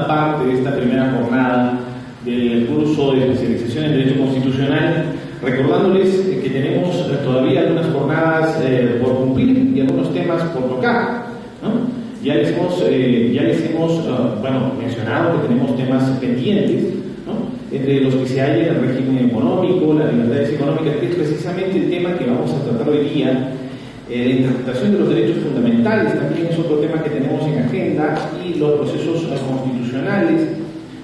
Parte de esta primera jornada del curso de especialización en Derecho Constitucional, recordándoles que tenemos todavía algunas jornadas por cumplir y algunos temas por tocar, ¿no? Ya les hemos mencionado que tenemos temas pendientes, ¿no? Entre los que se halla el régimen económico, las libertades económicas, que es precisamente el tema que vamos a tratar hoy día. La interpretación de los derechos fundamentales también es otro tema que tenemos en agenda, y los procesos constitucionales,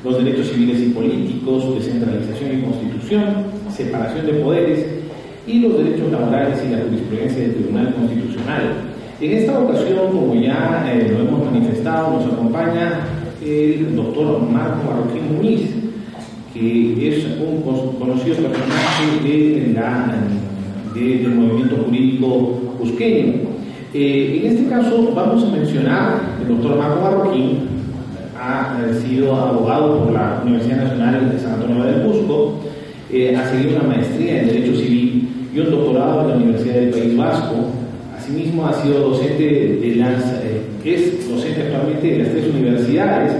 los derechos civiles y políticos, descentralización y constitución, separación de poderes, y los derechos laborales y la jurisprudencia del Tribunal Constitucional. En esta ocasión, como ya lo hemos manifestado, nos acompaña el doctor Marco Marroquín Muñiz, que es un conocido personaje del movimiento jurídico cusqueño. En este caso vamos a mencionar el doctor Marco Marroquín. Ha sido abogado por la Universidad Nacional de San Antonio del Cusco, ha seguido una maestría en Derecho Civil y un doctorado en la Universidad del País Vasco. Asimismo ha sido docente es docente actualmente de las tres universidades,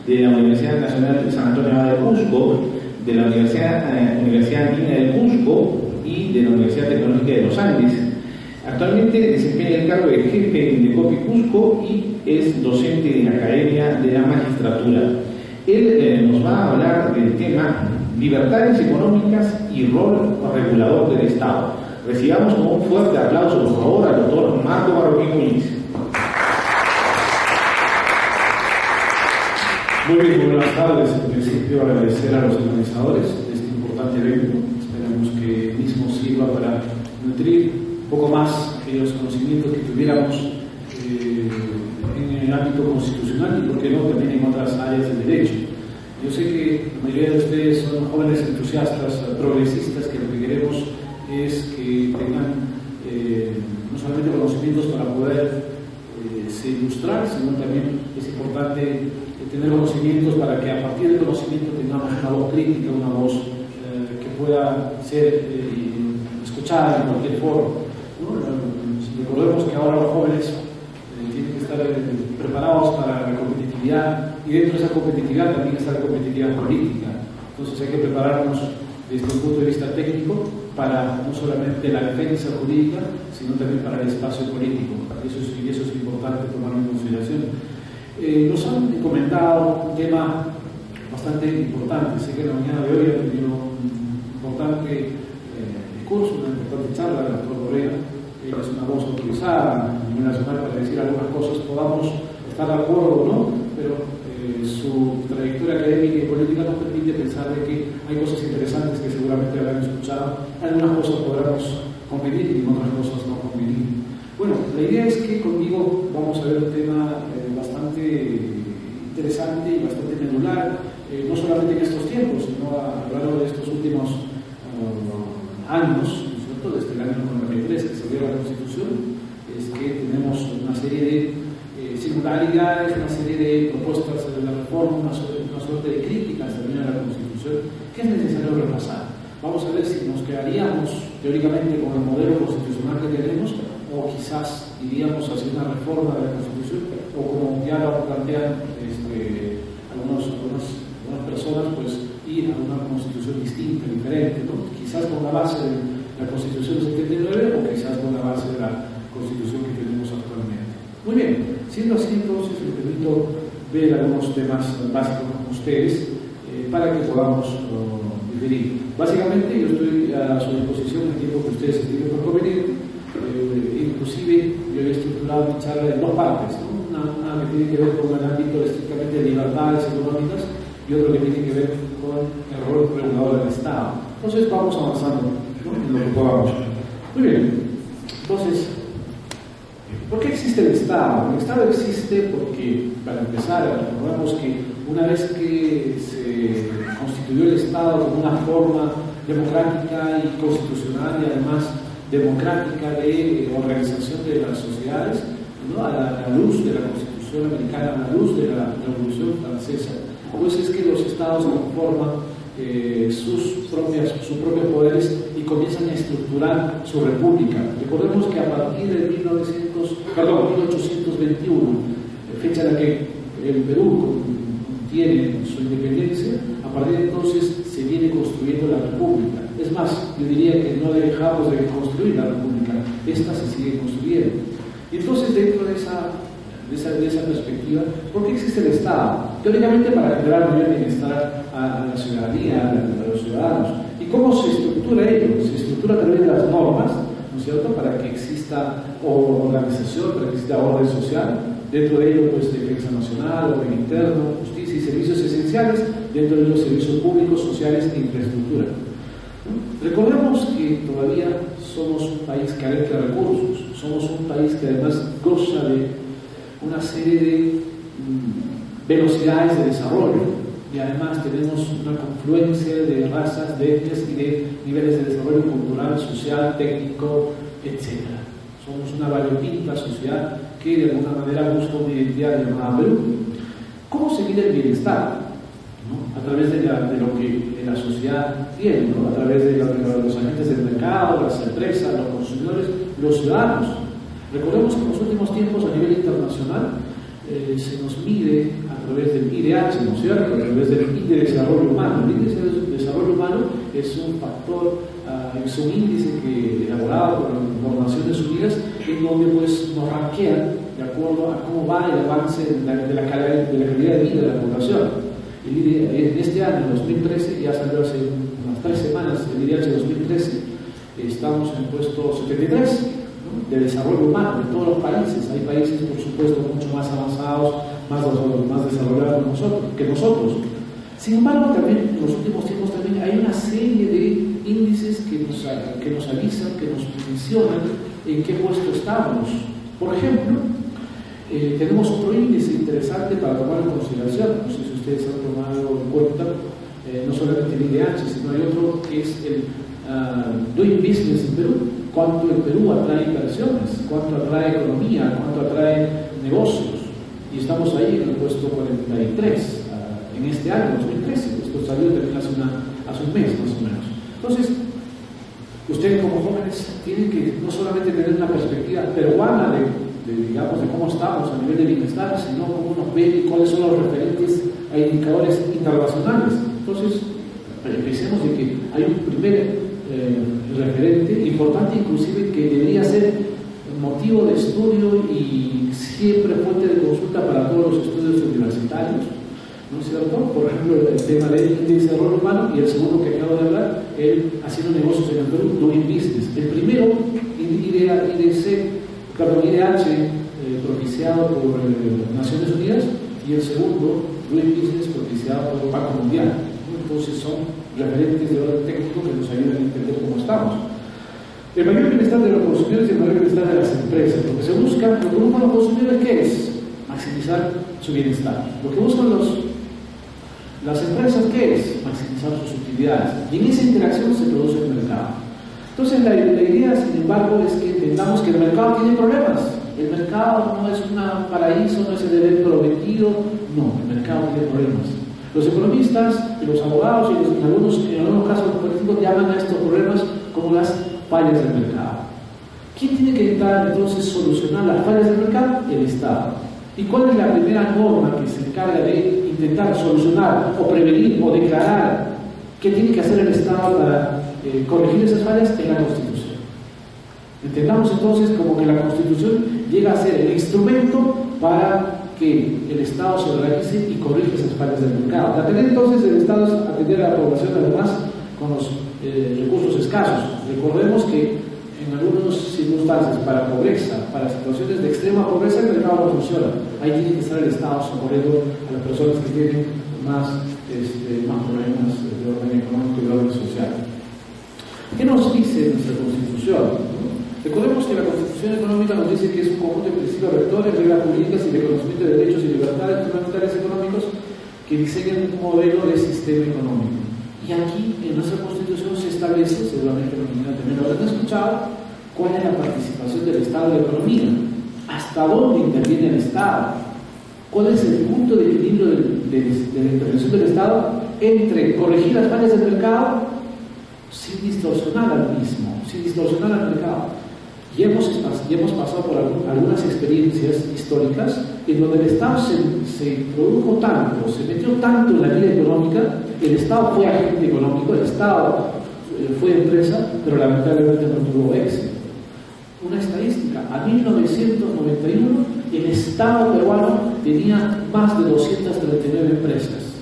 de la Universidad Nacional de San Antonio del Cusco, de la Universidad Andina del Cusco y de la Universidad Tecnológica de los Andes. Actualmente desempeña el cargo de jefe de COPI Cusco y es docente de la Academia de la Magistratura. Él nos va a hablar del tema libertades económicas y rol regulador del Estado. Recibamos con un fuerte aplauso, por favor, al doctor Marco Marroquín Muñiz. Muy bien, buenas tardes. En principio, agradecer a los organizadores de este importante evento. Esperamos que el mismo sirva para nutrir un poco más aquellos conocimientos que tuviéramos en el ámbito constitucional y, por qué no, también en otras áreas del derecho. Yo sé que la mayoría de ustedes son jóvenes entusiastas, progresistas, que lo que queremos es que tengan no solamente conocimientos para poder se ilustrar, sino también es importante tener conocimientos para que a partir del conocimiento tengamos una voz crítica, una voz que pueda ser escuchada en cualquier foro, ¿no? Recordemos que ahora los jóvenes tienen que estar preparados para la competitividad, y dentro de esa competitividad también está la competitividad política. Entonces hay que prepararnos desde un punto de vista técnico para no solamente la defensa jurídica, sino también para el espacio político. Y eso es importante tomarlo en consideración. Nos han comentado un tema bastante importante. Sé que en la mañana de hoy ha tenido un importante discurso, una importante charla del doctor Borrega. Él es una voz autorizada a nivel nacional para decir algunas cosas, podamos estar de acuerdo o no, pero su trayectoria académica y política nos permite pensar de que hay cosas interesantes que seguramente habrán escuchado. Algunas cosas podremos convenir y en otras cosas no convenir. Bueno, la idea es que conmigo vamos a ver un tema bastante interesante y bastante medular, no solamente en estos tiempos, sino a lo largo de estos últimos años, ¿no es cierto? Desde el año 93 que se dio la Constitución, es que tenemos una serie de singularidades, una serie de propuestas de la reforma, una suerte de críticas también a la Constitución que es necesario repasar. Vamos a ver si nos quedaríamos teóricamente con el modelo constitucional que tenemos, o quizás iríamos hacia una reforma de la Constitución, o como ya lo plantean algunas personas, pues ir a una Constitución distinta, diferente, ¿no? Quizás con la base de la Constitución del 79 o quizás con la base de la Constitución que tenemos actualmente. Muy bien, siendo así, entonces les permito ver algunos temas básicos con ustedes para que podamos diferir. Básicamente yo estoy a su disposición en el tiempo que ustedes estimen por conveniente. Inclusive yo he estructurado mi charla en dos partes, ¿no? Una que tiene que ver con el ámbito estrictamente de libertades económicas y otro que tiene que ver con el rol regulador del Estado. Entonces vamos avanzando, ¿no?, en lo que podamos. Muy bien, entonces, ¿por qué existe el Estado? El Estado existe porque, para empezar, recordamos que una vez que se constituyó el Estado como una forma democrática y constitucional y además democrática de organización de las sociedades, ¿no?, a la luz de la Constitución americana, a la luz de la Revolución Francesa, pues es que los Estados conforman sus propios poderes y comienzan a estructurar su república. Recordemos que a partir de 1821, fecha en la que el Perú tiene su independencia, a partir de entonces se viene construyendo la república. Es más, yo diría que no dejamos de construir la república, esta se sigue construyendo. Y entonces, dentro de esa perspectiva, ¿por qué existe el Estado? Teóricamente para generar mayor bienestar a la ciudadanía, a los ciudadanos. ¿Y cómo se estructura ello? Se estructura a través de las normas, ¿no es cierto?, para que exista organización, para que exista orden social. Dentro de ello, pues, defensa nacional, orden interno, justicia y servicios esenciales. Dentro de los servicios públicos, sociales e infraestructura. Recordemos que todavía somos un país carente de recursos, somos un país que además goza de una serie de velocidades de desarrollo, y además tenemos una confluencia de razas, de etnias y de niveles de desarrollo cultural, social, técnico, etc. Somos una variopinta sociedad que de alguna manera busca una identidad llamada Perú. ¿Cómo se mide el bienestar? ¿No? A través de lo que la sociedad tiene, ¿no? A través de los agentes del mercado, las empresas, los consumidores, los ciudadanos. Recordemos que en los últimos tiempos a nivel internacional se nos mide a través del IDH, ¿no es cierto?, a través del índice de desarrollo humano. El índice de desarrollo humano es un factor, es un índice elaborado por las Naciones Unidas, en donde pues, nos ranquean de acuerdo a cómo va el avance de la calidad de vida de la población. En este año, 2013, ya salió hace unas 3 semanas, el IDH 2013, estamos en el puesto 73, ¿no?, de desarrollo humano de todos los países. Hay países, por supuesto, mucho más avanzados, más desarrollados que nosotros. Sin embargo, también en los últimos tiempos también hay una serie de índices que nos avisan, que nos mencionan en qué puesto estamos. Por ejemplo, tenemos otro índice interesante para tomar en consideración. No sé si ustedes han tomado en cuenta, no solamente el IDH, sino hay otro que es el Doing Business en Perú. Cuánto el Perú atrae inversiones, cuánto atrae economía, cuánto atrae negocios. Y estamos ahí en el puesto 43 en este año, 2013. Esto salió también hace un mes más o menos. Entonces, ustedes como jóvenes tienen que no solamente tener una perspectiva peruana digamos, de cómo estamos a nivel de bienestar, sino cómo nos ven y cuáles son los referentes a indicadores internacionales. Entonces, empecemos de que hay un primer referente importante, inclusive, que debería ser motivo de estudio y siempre fuente de consulta para todos los estudios universitarios, ¿no es cierto? Por ejemplo, el tema del índice de desarrollo humano, y el segundo que acabo de hablar, el haciendo negocios en el Perú, Doing Business. El primero, IDH, propiciado por Naciones Unidas, y el segundo, Doing Business, propiciado por el Banco Mundial. Entonces son referentes de orden técnico que nos ayudan a entender cómo estamos. El mayor bienestar de los consumidores y el mayor bienestar de las empresas. Lo que se busca, lo que buscan los consumidores, ¿qué es? Maximizar su bienestar. Lo que buscan las empresas, ¿qué es? Maximizar sus utilidades. Y en esa interacción se produce el mercado. Entonces la idea, sin embargo, es que entendamos que el mercado tiene problemas. El mercado no es un paraíso, no es el deber prometido. No, el mercado tiene problemas. Los economistas, los abogados y en algunos casos los políticos llaman a estos problemas como las fallas del mercado. ¿Quién tiene que intentar entonces solucionar las fallas del mercado? El Estado. ¿Y cuál es la primera norma que se encarga de intentar solucionar o prevenir o declarar qué tiene que hacer el Estado para corregir esas fallas? En la Constitución. Entendamos entonces como que la Constitución llega a ser el instrumento para que el Estado se organice y corrija esas fallas del mercado. La tarea entonces del Estado es atender a la población, además con los recursos escasos. Recordemos que en algunas circunstancias, para pobreza, para situaciones de extrema pobreza, el mercado no funciona. Ahí tiene que estar el Estado socorriendo a las personas que tienen más problemas de orden económico y de orden social. ¿Qué nos dice nuestra Constitución? Recordemos que la Constitución Económica nos dice que es un conjunto de principios rectores, reglas jurídicas y reconocimiento de derechos y libertades fundamentales económicos que diseñan un modelo de sistema económico. Y aquí en nuestra Constitución se establece, seguramente los niños también lo habrán escuchado, cuál es la participación del Estado en la economía, hasta dónde interviene el Estado, cuál es el punto de equilibrio de la intervención del Estado entre corregir las fallas del mercado sin distorsionar al mismo, sin distorsionar al mercado. Y hemos pasado por algunas experiencias históricas en donde el Estado se introdujo tanto, se metió tanto en la vida económica, el Estado fue agente económico, el Estado fue empresa, pero lamentablemente no tuvo éxito. Una estadística, a 1991 el Estado peruano tenía más de 239 empresas,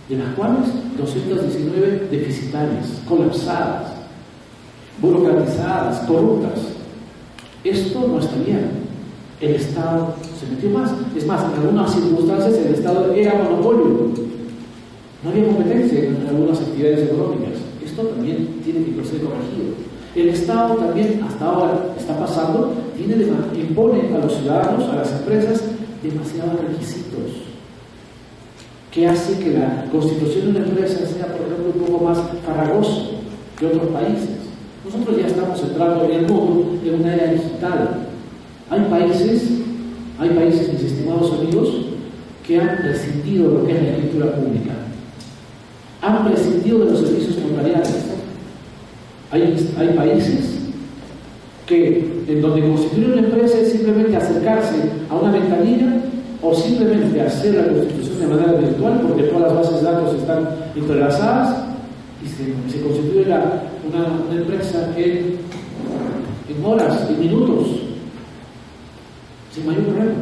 de las cuales 219 deficitarias, colapsadas, burocratizadas, corruptas. Esto no está bien. El Estado se metió más. Es más, en algunas circunstancias el Estado era monopolio. No había competencia en algunas actividades económicas. Esto también tiene que ser corregido. El Estado también, hasta ahora está pasando, impone a los ciudadanos, a las empresas, demasiados requisitos, que hace que la constitución de una empresa sea, por ejemplo, un poco más farragoso que otros países. Nosotros ya estamos entrando en el mundo en una era digital. Hay países, mis estimados amigos, que han prescindido de lo que es la escritura pública. Han prescindido de los servicios notariales. Hay países en donde constituir una empresa es simplemente acercarse a una ventanilla o simplemente hacer la constitución de manera virtual, porque todas las bases de datos están entrelazadas, y se constituye una empresa en horas, en minutos, sin mayor problema,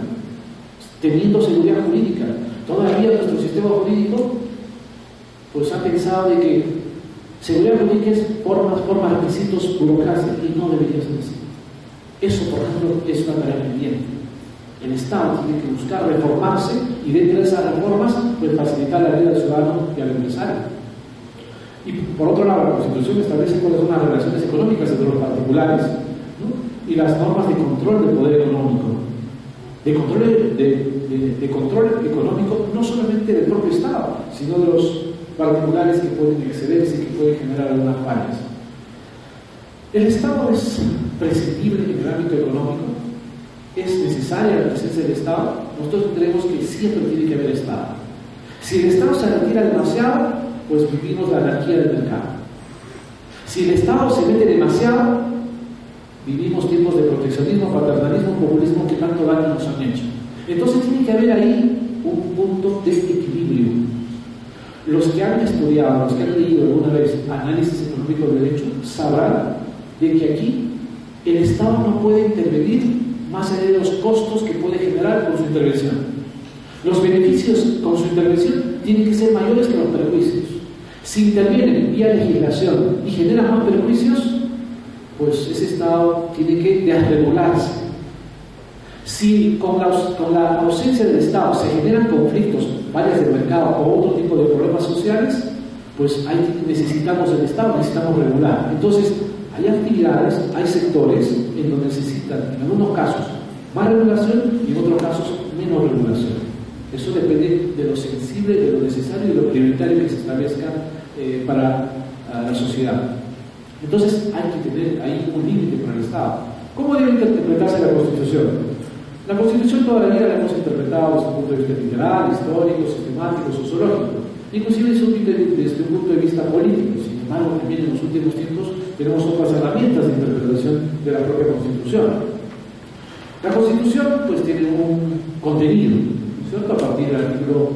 teniendo seguridad jurídica. Todavía nuestro sistema jurídico pues ha pensado de que seguridad jurídica es formas, requisitos, burocracia, y no debería ser así. Eso, por ejemplo, es una tarea pendiente. El Estado tiene que buscar reformarse y dentro de esas reformas pues facilitar la vida del ciudadano y al empresario. Y por otro lado, la Constitución establece cuáles son las relaciones económicas entre los particulares, ¿no? Y las normas de control del poder económico, de control económico no solamente del propio Estado, sino de los particulares que pueden excederse y que pueden generar algunas fallas. El Estado es prescindible en el ámbito económico, es necesaria la presencia del Estado. Nosotros creemos que siempre tiene que haber Estado. Si el Estado se retira demasiado, pues vivimos la anarquía del mercado. Si el Estado se mete demasiado, vivimos tiempos de proteccionismo, paternalismo, populismo que tanto daño nos han hecho. Entonces tiene que haber ahí un punto de equilibrio. Los que han estudiado, los que han leído alguna vez análisis económico del derecho, sabrán de que aquí el Estado no puede intervenir más allá de los costos que puede generar con su intervención. Los beneficios con su intervención tienen que ser mayores que los perjuicios. Si intervienen vía legislación y generan más perjuicios, pues ese Estado tiene que desregularse. Si con la ausencia del Estado se generan conflictos, fallas del mercado o otro tipo de problemas sociales, pues ahí necesitamos el Estado, necesitamos regular. Entonces, hay actividades, hay sectores en donde necesitan, en algunos casos, más regulación y en otros casos, menos regulación. Eso depende de lo sensible, de lo necesario y de lo prioritario que se establezca para la sociedad. Entonces, hay que tener ahí un límite para el Estado. ¿Cómo debe interpretarse la Constitución? La Constitución toda la vida la hemos interpretado desde un punto de vista literal, histórico, sistemático, sociológico, inclusive desde un punto de vista político. Sin embargo, también en los últimos tiempos tenemos otras herramientas de interpretación de la propia Constitución. La Constitución pues tiene un contenido, ¿no es cierto?, a partir del artículo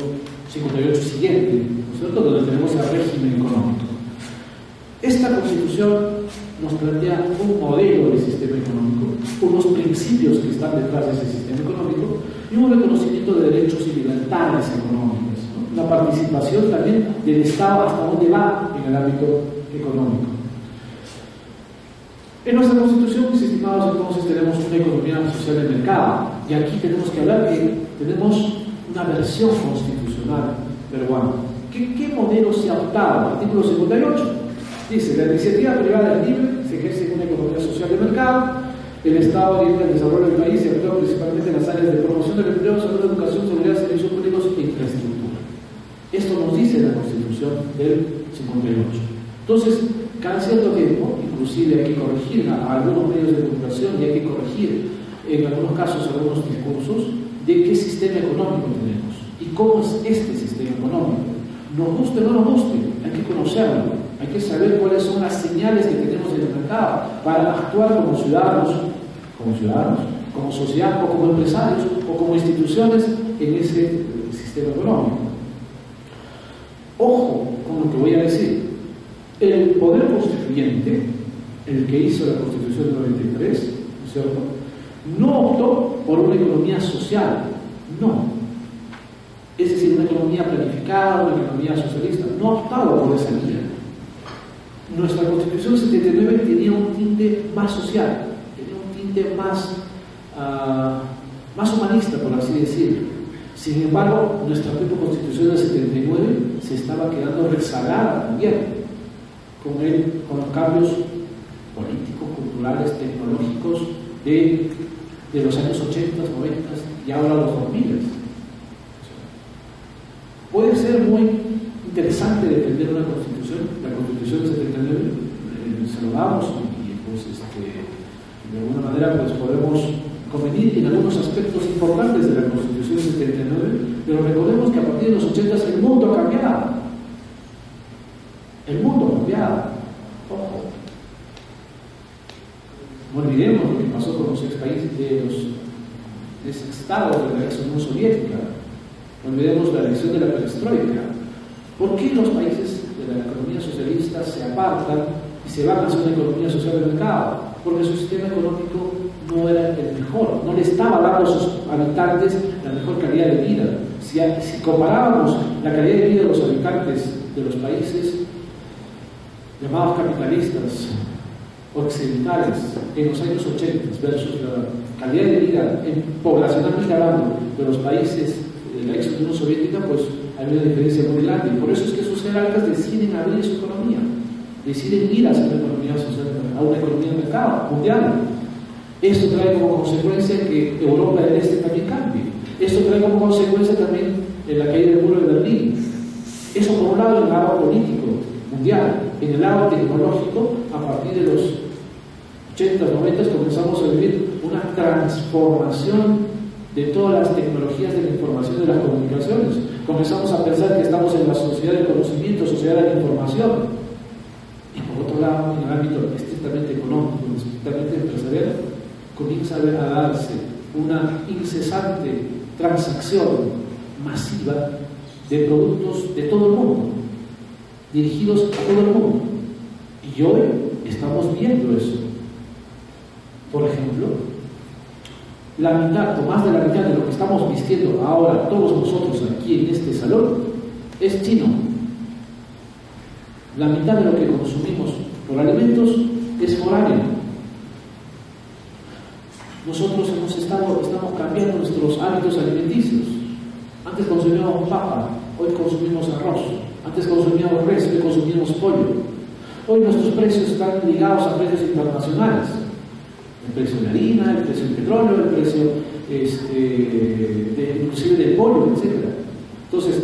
58 siguiente, ¿no es cierto?, donde tenemos el régimen económico. Esta Constitución nos plantea un modelo de sistema económico, unos principios que están detrás de ese sistema económico y un reconocimiento de derechos y libertades económicas, ¿no? La participación también del Estado hasta dónde va en el ámbito económico. En nuestra Constitución, mis estimados, entonces tenemos una economía social de mercado, y aquí tenemos que hablar que tenemos una versión constitucional peruana. ¿Qué modelo se ha optado? Artículo 58 dice: la iniciativa privada es libre, se ejerce en una economía social de mercado, el Estado orienta el desarrollo del país y actúa principalmente en las áreas de promoción del empleo, salud, educación, seguridad, servicios públicos e infraestructura. Esto nos dice la Constitución del 58. Entonces, cada cierto tiempo, inclusive hay que corregir a algunos medios de comunicación y hay que corregir en algunos casos algunos discursos de qué sistema económico tenemos y cómo es este sistema económico. Nos guste o no nos guste, hay que conocerlo, hay que saber cuáles son las señales que tenemos en el mercado para actuar como ciudadanos como sociedad o como empresarios o como instituciones en ese sistema económico. Ojo con lo que voy a decir. El poder constituyente, el que hizo la Constitución del 93, ¿no es cierto?, no optó por una economía social, no. Es decir, una economía planificada, una economía socialista, no ha optado por esa vía. Nuestra Constitución 79 tenía un tinte más social, tenía un tinte más humanista, por así decirlo. Sin embargo, nuestra propia Constitución del 79 se estaba quedando rezagada también con los cambios políticos, culturales, tecnológicos de los años 80, 90 y ahora los 2000. Puede ser muy interesante defender una Constitución, la Constitución del 79, se lo damos y pues de alguna manera pues podemos convenir en algunos aspectos importantes de la Constitución del 79, pero recordemos que a partir de los 80 el mundo ha cambiado. El mundo ha cambiado. Ojo. No olvidemos lo que pasó con los expaíses de los estados de la ex-Unión Soviética. No olvidemos la elección de la perestroika. ¿Por qué los países de la economía socialista se apartan y se van hacia una economía social de mercado? Porque su sistema económico no era el mejor, no le estaba dando a sus habitantes la mejor calidad de vida. Si comparábamos la calidad de vida de los habitantes de los países llamados capitalistas occidentales en los años 80 versus la calidad de vida poblacionalmente hablando de los países de la ex-Unión Soviética, pues hay una diferencia muy grande. Y por eso es que sus jerarcas deciden abrir su economía, deciden ir hacia una economía social, a una economía de mercado mundial. Esto trae como consecuencia que Europa del Este también cambie. Esto trae como consecuencia también la caída del muro de Berlín. Eso por un lado en el lado político mundial. En el lado tecnológico, a partir de los 80, 90 comenzamos a vivir una transformación de todas las tecnologías de la información y de las comunicaciones. Comenzamos a pensar que estamos en la sociedad del conocimiento, sociedad de la información. Y por otro lado, en el ámbito estrictamente económico, estrictamente empresarial, comienza a darse una incesante transacción masiva de productos de todo el mundo, dirigidos a todo el mundo. Y hoy estamos viendo eso. Por ejemplo, la mitad o más de la mitad de lo que estamos vistiendo ahora todos nosotros aquí en este salón es chino. La mitad de lo que consumimos por alimentos es foráneo. Nosotros estamos cambiando nuestros hábitos alimenticios. Antes consumíamos papa, hoy consumimos arroz. Antes consumíamos res, hoy consumimos pollo. Hoy nuestros precios están ligados a precios internacionales. El precio de la harina, el precio del petróleo, el precio inclusive del pollo, etc. Entonces,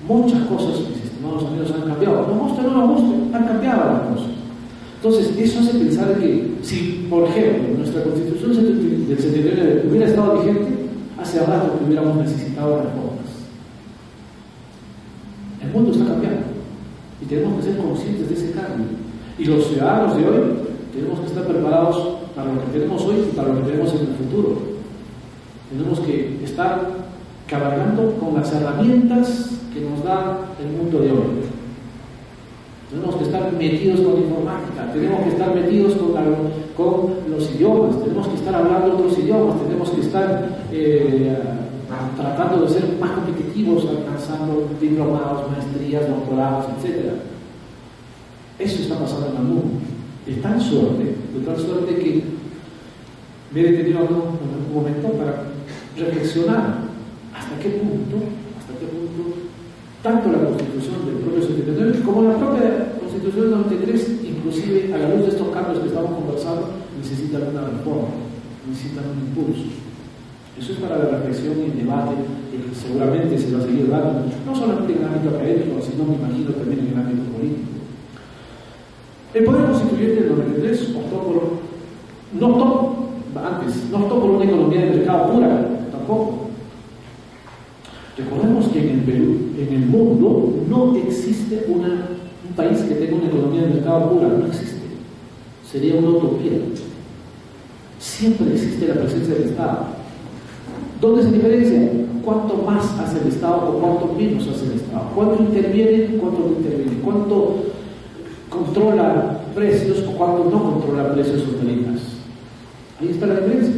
muchas cosas, mis estimados amigos, han cambiado. Nos guste o no nos guste, han cambiado las cosas. Entonces, eso hace pensar que si, por ejemplo, nuestra Constitución del 79 hubiera estado vigente, hace rato que hubiéramos necesitado reformas. El mundo está cambiando y tenemos que ser conscientes de ese cambio. Y los ciudadanos de hoy tenemos que estar preparados para lo que tenemos hoy y para lo que tenemos en el futuro. Tenemos que estar cabalgando con las herramientas que nos da el mundo de hoy. Tenemos que estar metidos con la informática, tenemos que estar metidos con los idiomas, tenemos que estar hablando otros idiomas, tenemos que estar tratando de ser más competitivos, alcanzando diplomados, maestrías, doctorados, etc. Eso está pasando en el mundo. De tal suerte que me he detenido en algún momento para reflexionar hasta qué punto tanto la Constitución del propio 79 como la propia Constitución del 93, inclusive a la luz de estos cambios que estamos conversando, necesitan una reforma, necesitan un impulso. Eso es para la reflexión y el debate que seguramente se va a seguir dando, no solamente en el ámbito académico, sino me imagino también en el ámbito político. El Poder Constituyente del 93 no optó por una economía de mercado pura, tampoco. Recordemos que en el Perú, en el mundo, no existe un país que tenga una economía de mercado pura, no existe. Sería una utopía. siempre existe la presencia del Estado. ¿Dónde se diferencia? ¿Cuánto más hace el Estado o cuánto menos hace el Estado? ¿Cuánto interviene? ¿Cuánto no interviene? ¿Cuánto controla precios o cuánto no controla precios o tarifas? Ahí está la diferencia.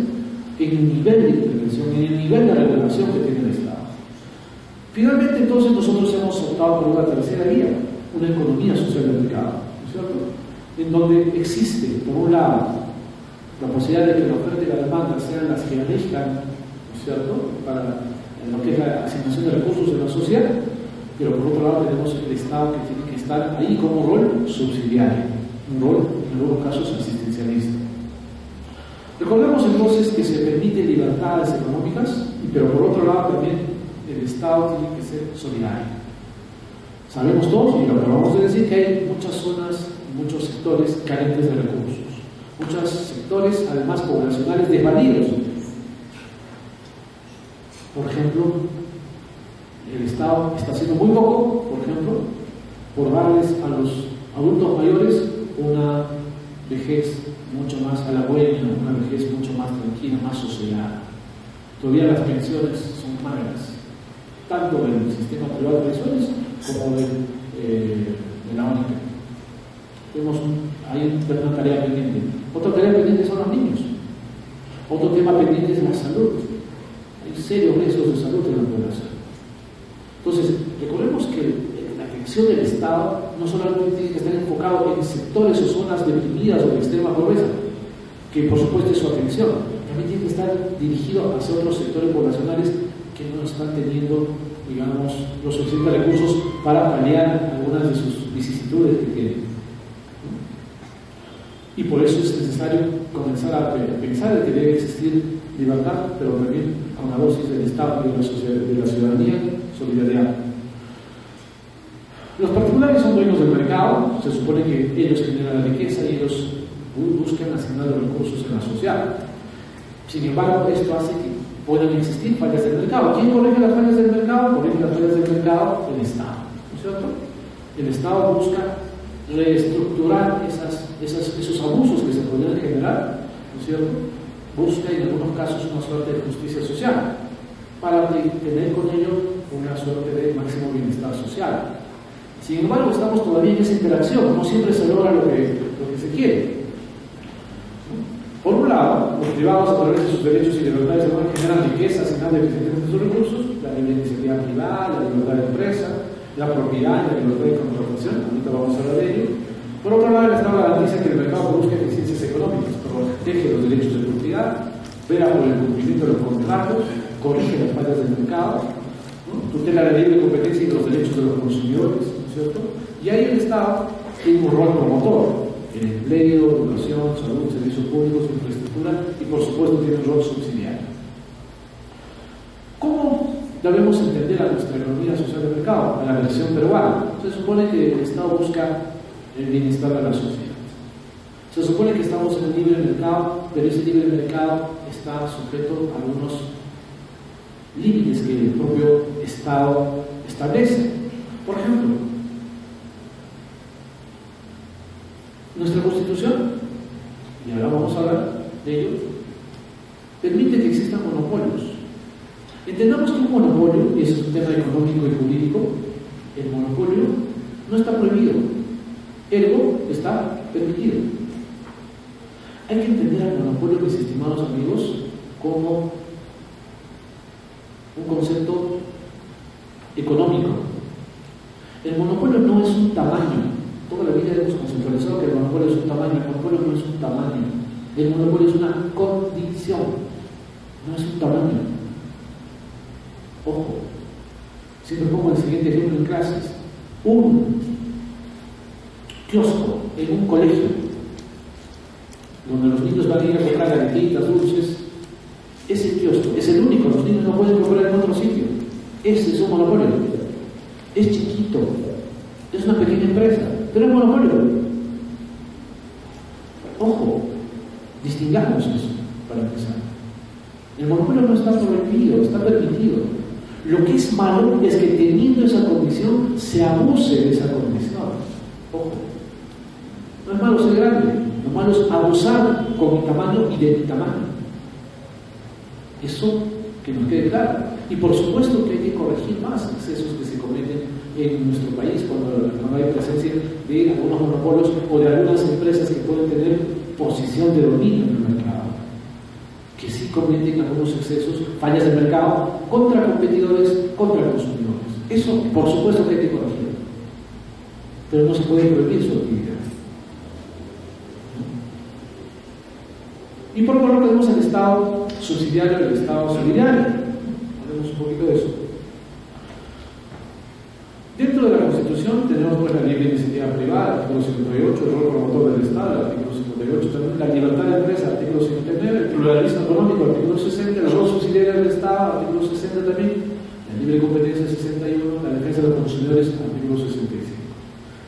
En el nivel de intervención, en el nivel de regulación que tiene el Estado. Finalmente, entonces, nosotros hemos optado por una tercera vía, una economía social de mercado, ¿no es cierto? En donde existe, por un lado, la posibilidad de que la oferta y la demanda sean las que elijan, ¿no es cierto?, para lo que es la asignación de recursos en la sociedad, pero por otro lado tenemos el Estado que tiene que estar ahí como rol subsidiario, un rol, en algunos casos, asistencialista. Recordemos entonces que se permiten libertades económicas, pero por otro lado también el Estado tiene que ser solidario. Sabemos todos, y lo acabamos de decir, que hay muchas zonas, muchos sectores carentes de recursos, muchos sectores además poblacionales desvalidos. Por ejemplo, el Estado está haciendo muy poco, por ejemplo, por darles a los adultos mayores una vejez mucho más halagüeña, una vejez mucho más tranquila, más sosegada. Todavía las pensiones son magras, tanto del sistema privado de pensiones como de la ONG. Hay una tarea pendiente. Otra tarea pendiente son los niños. Otro tema pendiente es la salud. Hay serios riesgos de salud en la población. Entonces, recordemos que la atención del Estado no solamente tiene que estar enfocado en sectores o zonas deprimidas o de extrema pobreza, que por supuesto es su atención, también tiene que estar dirigido hacia otros sectores poblacionales que no están teniendo, digamos, los suficientes recursos para paliar algunas de sus vicisitudes que tienen. Y por eso es necesario comenzar a pensar que debe existir libertad, pero también con una dosis del Estado y de la ciudadanía, solidaridad. Los particulares son dueños del mercado, se supone que ellos generan la riqueza y ellos buscan asignar los recursos en la sociedad. Sin embargo, esto hace que puedan existir fallas del mercado. ¿Quién corrige las fallas del mercado? Corrige las fallas del mercado el Estado, ¿no es cierto? El Estado busca reestructurar esos abusos que se podrían generar, ¿no es cierto? Busca en algunos casos una suerte de justicia social para tener con ello una suerte de máximo bienestar social. Sin embargo, estamos todavía en esa interacción, no siempre se logra lo que se quiere. Por un lado, los privados a través de sus derechos y libertades generan riqueza sin nada de sus recursos, la libre iniciativa privada, la libertad de empresa, la propiedad y la libertad de contratación, ahorita vamos a hablar de ello. Por otro lado, el Estado garantiza que el mercado produzca eficiencias económicas, protege los derechos de propiedad, vela por el cumplimiento de los contratos, corrige las fallas del mercado, ¿no? Tutela la libre competencia y los derechos de los consumidores, ¿no es cierto? Y ahí el Estado tiene un rol promotor en empleo, educación, salud, servicios públicos, infraestructura y por supuesto tiene un rol subsidiario. ¿Cómo debemos entender a nuestra economía social de mercado? A la versión peruana. Se supone que el Estado busca el bienestar de la sociedad. Se supone que estamos en un libre mercado, pero ese libre mercado está sujeto a algunos límites que el propio Estado establece. Por ejemplo, nuestra Constitución, y ahora vamos a hablar de ello, permite que existan monopolios. Entendamos que un monopolio, y eso es un tema económico y jurídico, el monopolio no está prohibido, ergo está permitido. Hay que entender al monopolio, mis estimados amigos, como un concepto económico. El monopolio no es un tamaño. Toda la vida hemos conceptualizado que el monopolio es un tamaño. El monopolio no es un tamaño. El monopolio es una condición, no es un tamaño. Ojo, siempre pongo el siguiente ejemplo en clases. Un kiosco en un colegio, donde los niños van a ir a comprar galletitas, dulces, ese kiosco es el único, los niños no pueden comprar en otro sitio. Ese es un monopolio. Es chiquito, es una pequeña empresa, pero es monopolio. Ojo, distingamos eso para empezar. El monopolio no está prohibido, está permitido. Lo que es malo es que teniendo esa condición se abuse de esa condición. Ojo, no es malo ser grande, lo malo es abusar con mi tamaño y de mi tamaño. Eso que nos quede claro. Y por supuesto que hay que corregir más excesos que se cometen en nuestro país cuando hay presencia de algunos monopolios o de algunas empresas que pueden tener posición de dominio en el mercado, que sí cometen algunos excesos, fallas de mercado contra competidores, contra consumidores. Eso, por supuesto que hay que corregir, pero no se puede prohibir su actividad. Y por otro lado tenemos el Estado subsidiario y el Estado solidario. Hablemos un poquito de eso. Dentro de la Constitución tenemos pues, la libre iniciativa privada, artículo 58, el rol promotor del Estado, el artículo 58, también la libertad de empresa, artículo 59, el pluralismo económico, artículo 60, el rol subsidiario del Estado, artículo 60 también, la libre competencia 61, la defensa de los consumidores, artículo 65.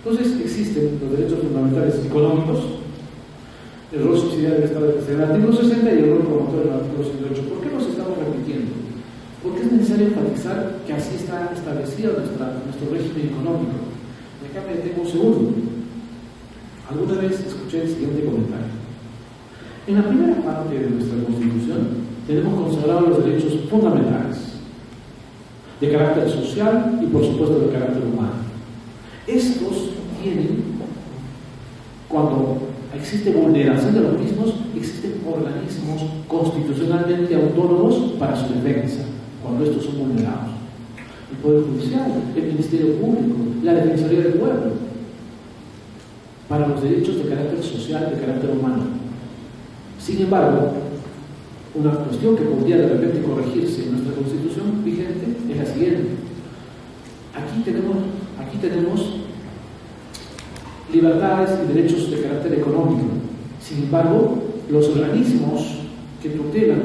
Entonces existen los derechos fundamentales económicos, el rol subsidiario del Estado en el artículo 60 y el rol promotor del artículo 68. ¿Por qué los estamos repitiendo? Porque es necesario enfatizar que así está establecido nuestro régimen económico. Y acá me detengo un segundo. Alguna vez escuché el siguiente comentario. En la primera parte de nuestra Constitución tenemos consagrados los derechos fundamentales de carácter social y por supuesto de carácter humano. Estos tienen, cuando existe vulneración de los mismos, existen organismos constitucionalmente autónomos para su defensa, cuando estos son vulnerados. El Poder Judicial, el Ministerio Público, la Defensoría del Pueblo, para los derechos de carácter social, de carácter humano. Sin embargo, una cuestión que podría de repente corregirse en nuestra Constitución vigente es la siguiente. Aquí tenemos libertades y derechos de carácter económico. Sin embargo, los organismos que tutelan,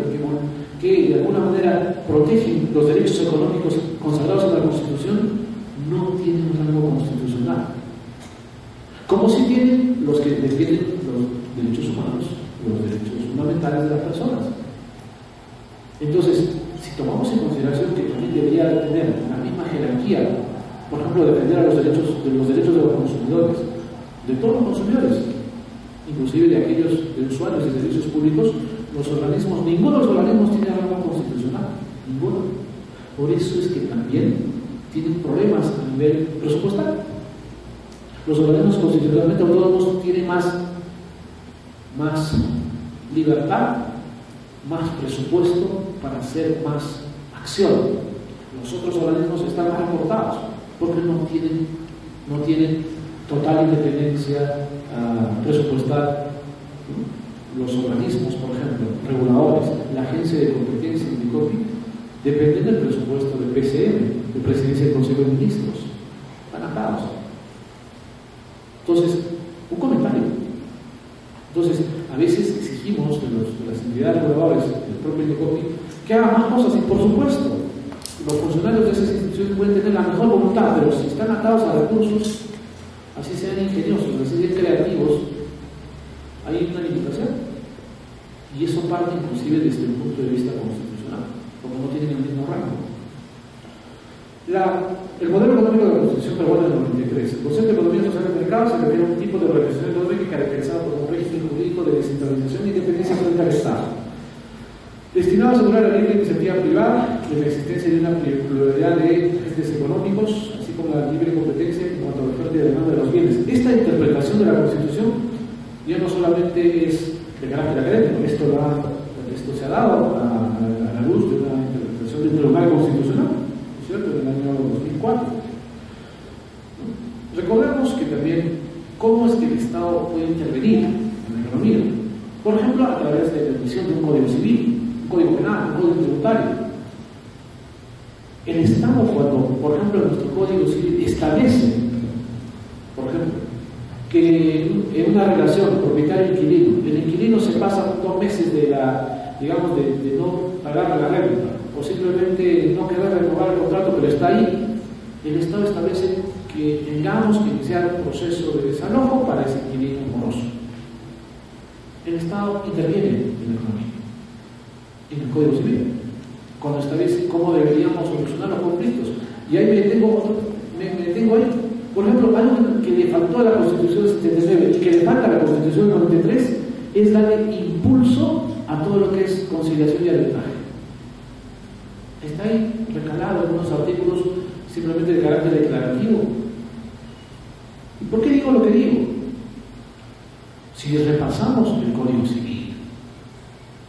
que de alguna manera protegen los derechos económicos consagrados en la Constitución, no tienen un rango constitucional. Como si tienen los que defienden los derechos humanos, los derechos fundamentales de las personas. Entonces, si tomamos en consideración que también debería tener la misma jerarquía, por ejemplo, defender a los derechos de los consumidores, de todos los consumidores, inclusive de aquellos de usuarios de servicios públicos, ninguno de los organismos tiene rango constitucional, ninguno. Por eso es que también tienen problemas a nivel presupuestal. Los organismos constitucionalmente autónomos tienen más libertad, más presupuesto para hacer más acción. Los otros organismos están más recortados porque no tienen total independencia presupuestal. Los organismos, por ejemplo, reguladores, la Agencia de Competencia en Micopi, dependen del presupuesto del PCM, de Presidencia del Consejo de Ministros. Están atados. Entonces, un comentario. Entonces, a veces exigimos de las entidades reguladoras del propio Micopi que hagan más cosas, y por supuesto, los funcionarios de esas instituciones pueden tener la mejor voluntad, pero si están atados a recursos, así sean ingeniosos, así sean creativos, hay una limitación. Y eso parte inclusive desde el punto de vista constitucional, porque no tienen el mismo rango. El modelo económico de la Constitución peruana del 93. El concepto de economía social de mercado se refiere a un tipo de organización económica caracterizado por un régimen jurídico de descentralización e independencia frente al Estado, destinado a asegurar la libre iniciativa privada y la existencia de una pluralidad de agentes económicos, así como la libre competencia en cuanto a la oferta y la demanda de los bienes. Esta interpretación de la Constitución ya no solamente es de carácter académico, esto se ha dado a la luz de una interpretación del Tribunal Constitucional, ¿cierto?, en el año 2004. Recordemos que también cómo es que el Estado puede intervenir en la economía, por ejemplo, a través de la emisión de un código civil, un código penal, un código tributario. El Estado, cuando, por ejemplo, en nuestro código civil establece, por ejemplo, que en una relación propietario-inquilino, el inquilino se pasa 2 meses de no pagar la renta, o simplemente no querer renovar el contrato, pero está ahí, el Estado establece que tengamos que iniciar un proceso de desalojo para ese inquilino moroso. El Estado interviene en la economía, en el Código Civil, cuando establece cómo deberíamos solucionar los conflictos. Y ahí me detengo ahí. Por ejemplo, algo que le faltó a la Constitución del 79 y que le falta a la Constitución del 93 es darle impulso a todo lo que es conciliación y arbitraje. está ahí recalado en unos artículos simplemente de carácter declarativo. ¿Y por qué digo lo que digo? Si repasamos el Código Civil,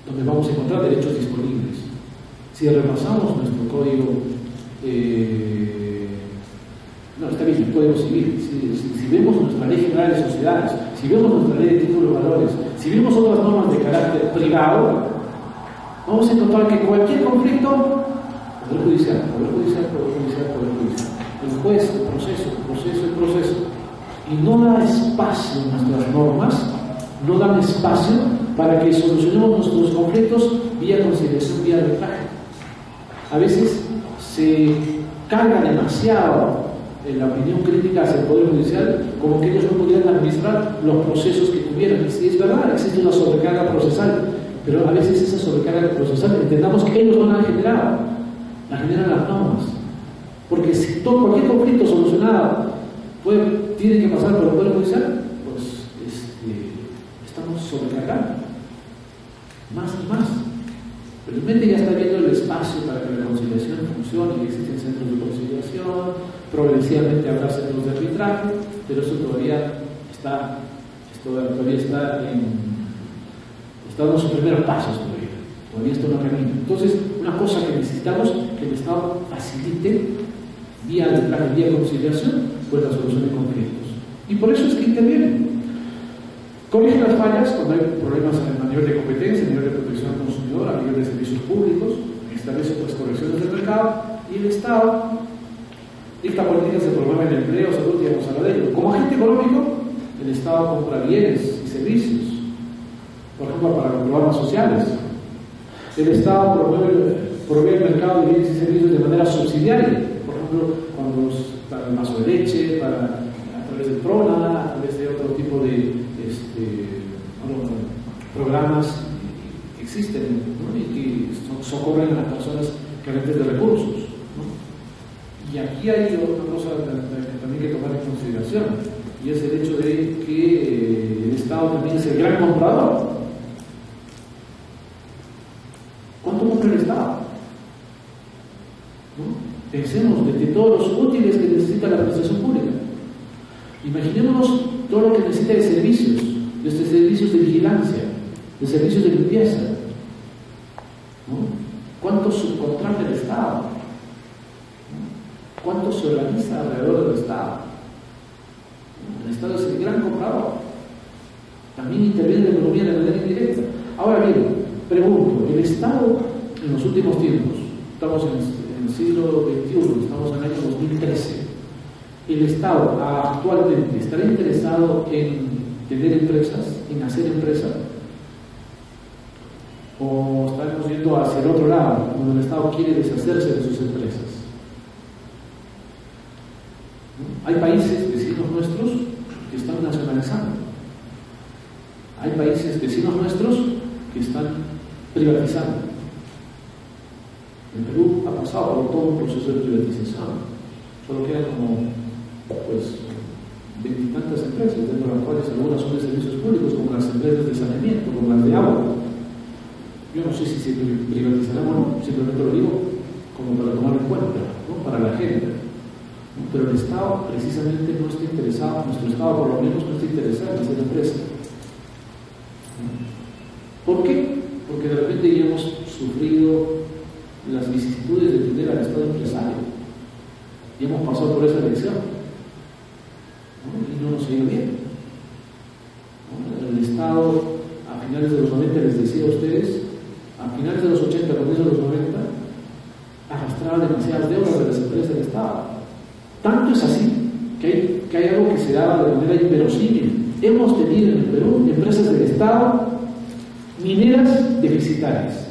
donde vamos a encontrar derechos disponibles, si repasamos nuestro Código, el Código Civil, si vemos nuestra Ley General de Sociedades, si vemos nuestra Ley de Títulos y Valores, si vemos otras normas de carácter privado, vamos a encontrar que cualquier conflicto, Poder Judicial, el juez, el proceso, y no da espacio en nuestras normas, no dan espacio para que solucionemos nuestros conflictos vía conciliación, vía arbitraje. A veces se carga demasiado en la opinión crítica hacia el Poder Judicial, como que ellos no pudieran administrar los procesos que tuvieran. Y es verdad, existe una sobrecarga procesal, pero a veces esa sobrecarga procesal entendamos que ellos no la han generado, la generan las normas. Porque si cualquier conflicto solucionado tiene que pasar por el Poder Judicial, pues estamos sobrecargando más y más. Felizmente ya está viendo el espacio para que la conciliación funcione, que existen centros de conciliación, progresivamente habrá centros de arbitraje, pero eso todavía está dando sus primeros pasos todavía esto no camina. Entonces, una cosa que necesitamos que el Estado facilite vía arbitraje, vía conciliación, pues la solución de conflictos. Y por eso es que interviene. Corrige las fallas cuando hay problemas a nivel de competencia, a nivel de protección al consumidor, a nivel de servicios públicos, establece pues correcciones del mercado, y el Estado dicta políticas de promover el empleo, salud, y vamos a hablar de ello. Como agente económico, el Estado compra bienes y servicios, por ejemplo, para los programas sociales. El Estado provee el mercado de bienes y servicios de manera subsidiaria, por ejemplo, para el vaso de leche, a través del PRONA, a través de otro tipo de programas que existen, ¿no? Y que socorren a las personas carentes de recursos, ¿no? Y aquí hay otra cosa también que tomar en consideración, y es el hecho de que el Estado también es el gran comprador. ¿Cuánto compra el Estado? ¿No? Pensemos de todos los útiles que necesita la administración pública. Imaginémonos todo lo que necesita de servicios, desde servicios de vigilancia, de servicios de limpieza, ¿no? ¿Cuánto subcontrata el Estado? ¿No? ¿Cuánto se organiza alrededor del Estado? ¿No? El Estado es el gran comprador. También interviene en la economía de manera indirecta. Ahora bien, pregunto, el Estado en los últimos tiempos, estamos en el siglo XXI, estamos en el año 2013, ¿el Estado actualmente estará interesado en tener empresas, en hacer empresas? ¿O estaremos yendo hacia el otro lado, cuando el Estado quiere deshacerse de sus empresas? ¿No? Hay países vecinos nuestros que están nacionalizando. Hay países vecinos nuestros que están privatizando. El Perú ha pasado por todo un proceso de privatización. Solo quedan como veintitantas empresas, dentro de las cuales algunas son de servicios públicos, como las empresas de saneamiento, como las de agua. Yo no sé si se privatizarán o no, simplemente lo digo como para tomar en cuenta, ¿no? Para la gente. ¿No? Pero el Estado precisamente no está interesado, nuestro Estado por lo menos no está interesado en hacer empresas. ¿Por qué? Porque de repente ya hemos sufrido las vicisitudes de tener al Estado empresario. Y hemos pasado por esa elección. ¿No? Y no nos ha ido bien. ¿No? El Estado, a finales de los 90, les decía a ustedes, a finales de los 80, comienzos de los 90, arrastraba demasiadas deudas de las empresas del Estado. Tanto es así que hay algo que se daba de manera inverosímil. Hemos tenido en el Perú empresas del Estado mineras deficitarias